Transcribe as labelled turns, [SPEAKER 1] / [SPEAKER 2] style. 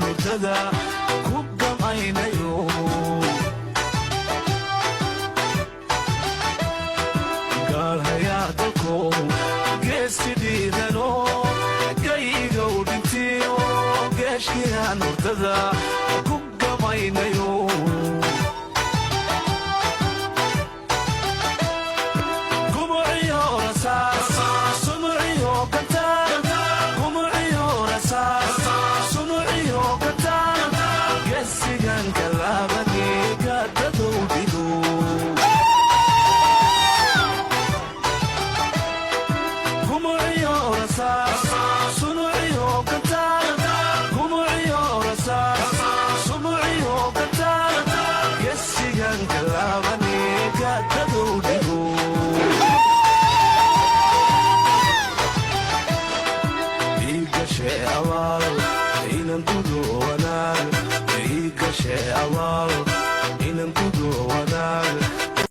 [SPEAKER 1] hurdada ku gamaynayo gaalhayaa dalko geesi dhiidano gayiga u dhintiyo geeshkiyaan hurdada ku gamaynayo Awal, inang tudo wanag